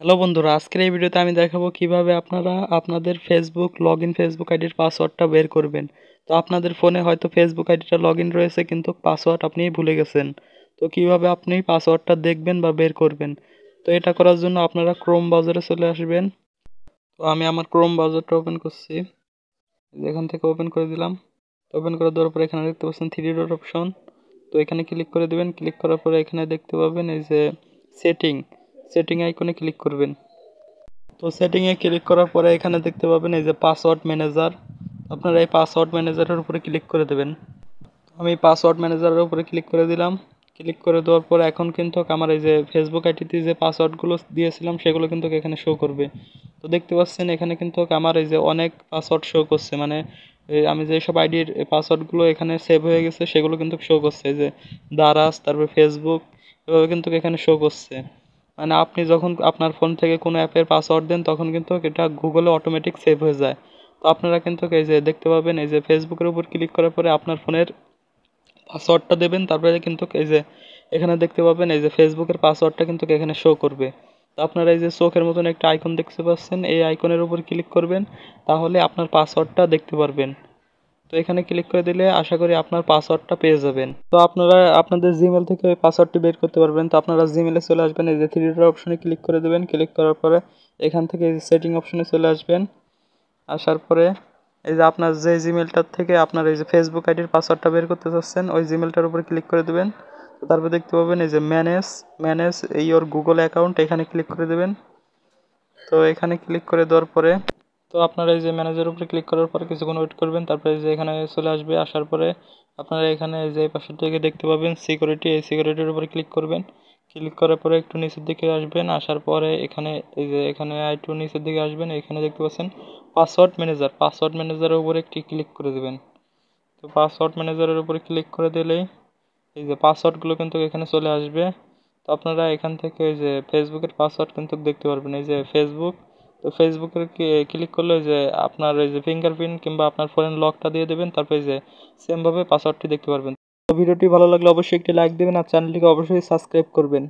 Hello বন্ধুরা, আজকের এই ভিডিওতে আমি দেখাবো কিভাবে আপনারা আপনাদের ফেসবুক আইডির পাসওয়ার্ডটা বের করবেন। তো আপনাদের ফোনে হয়তো ফেসবুক আইডিটা লগইন রয়েছে কিন্তু পাসওয়ার্ড আপনি ভুলে গেছেন। তো কিভাবে আপনি পাসওয়ার্ডটা দেখবেন বা বের করবেন? তো এটা করার জন্য আপনারা ক্রোম ব্রাউজারে চলে আসবেন। তো আমি আমার ক্রোম ব্রাউজারটা ওপেন করছি, এখান থেকে ওপেন করে দিলাম। ওপেন করে দেওয়ার পরে এখানে দেখতে পাচ্ছেন থ্রি ডট অপশন। তো এখানে ক্লিক করে দেবেন। ক্লিক করার পরে এখানে দেখতে পাবেন এই যে সেটিং সেটিং আইকনে ক্লিক করবেন। তো সেটিংয়ে ক্লিক করার পরে এখানে দেখতে পাবেন এই যে পাসওয়ার্ড ম্যানেজার। আপনারা এই পাসওয়ার্ড ম্যানেজারের উপরে ক্লিক করে দেবেন। আমি পাসওয়ার্ড ম্যানেজারের উপরে ক্লিক করে দিলাম। ক্লিক করে দেওয়ার পরে এখন কিন্তু আমার এই যে ফেসবুক আইডিতে যে পাসওয়ার্ডগুলো দিয়েছিলাম সেগুলো কিন্তু এখানে শো করবে। তো দেখতে পাচ্ছেন এখানে কিন্তু আমার এই যে অনেক পাসওয়ার্ড শো করছে, মানে আমি যেসব আইডির পাসওয়ার্ডগুলো এখানে সেভ হয়ে গেছে সেগুলো কিন্তু শো করছে, এই যে দারাজ, তারপর ফেসবুক, এভাবে কিন্তু এখানে শো করছে। মানে আপনি যখন আপনার ফোন থেকে কোনো অ্যাপের পাসওয়ার্ড দেন তখন কিন্তু এটা গুগলে অটোমেটিক সেভ হয়ে যায়। তো আপনারা কিন্তু এই যে দেখতে পাবেন এই যে ফেসবুকের উপর ক্লিক করার পরে আপনার ফোনের পাসওয়ার্ডটা দেবেন, তারপরে কিন্তু এই যে এখানে দেখতে পাবেন এই যে ফেসবুকের পাসওয়ার্ডটা কিন্তু এখানে শো করবে। তো আপনারা এই যে চোখের মতন একটা আইকন দেখতে পাচ্ছেন, এই আইকনের উপর ক্লিক করবেন, তাহলে আপনার পাসওয়ার্ডটা দেখতে পারবেন। তো এখানে ক্লিক করে দিলে আশা করি আপনার পাসওয়ার্ডটা পেয়ে যাবেন। তো আপনারা আপনাদের জিমেল থেকে ওই পাসওয়ার্ডটি বের করতে পারবেন। তো আপনারা জিমেলে চলে আসবেন, এই যে থ্রি ডট অপশনে ক্লিক করে দেবেন। ক্লিক করার পরে এখান থেকে এই যে সেটিং অপশনে চলে আসবেন। আসার পরে এই যে আপনার যে জিমেলটার থেকে আপনার এই যে ফেসবুক আইডির পাসওয়ার্ডটা বের করতে চাচ্ছেন ওই জিমেলটার উপর ক্লিক করে দেবেন। তো তারপর দেখতে পাবেন এই যে ম্যানেজ ইওর গুগল অ্যাকাউন্ট, এখানে ক্লিক করে দেবেন। তো এখানে ক্লিক করে দেওয়ার পরে তো আপনারা এই যে ম্যানেজের উপরে ক্লিক করার পরে কিছুক্ষণ ওয়েট করবেন, তারপরে এই যে এখানে চলে আসবে। আসার পরে আপনারা এখানে এই যে পাশের দিকে দেখতে পাবেন সিকিউরিটি, এই সিকিউরিটির উপরে ক্লিক করবেন। ক্লিক করার পরে একটু নিচের দিকে আসবেন। আসার পরে এখানে এই যে এখানে একটু নিচের দিকে আসবেন, এখানে দেখতে পাচ্ছেন পাসওয়ার্ড ম্যানেজারের উপরে একটি ক্লিক করে দেবেন। তো পাসওয়ার্ড ম্যানেজারের উপরে ক্লিক করে দিলেই এই যে পাসওয়ার্ডগুলো কিন্তু এখানে চলে আসবে। তো আপনারা এখান থেকে এই যে ফেসবুকের পাসওয়ার্ড কিন্তু দেখতে পারবেন, এই যে ফেসবুক। তো ফেসবুকের ক্লিক করলে যে আপনার এই যে ফিঙ্গারপ্রিন্ট কিংবা আপনার ফোনের লকটা দিয়ে দেবেন, তারপরে এই যে সেমভাবে পাসওয়ার্ডটি দেখতে পারবেন। তো ভিডিওটি ভালো লাগলে অবশ্যই একটি লাইক দেবেন আর চ্যানেলটিকে অবশ্যই সাবস্ক্রাইব করবেন।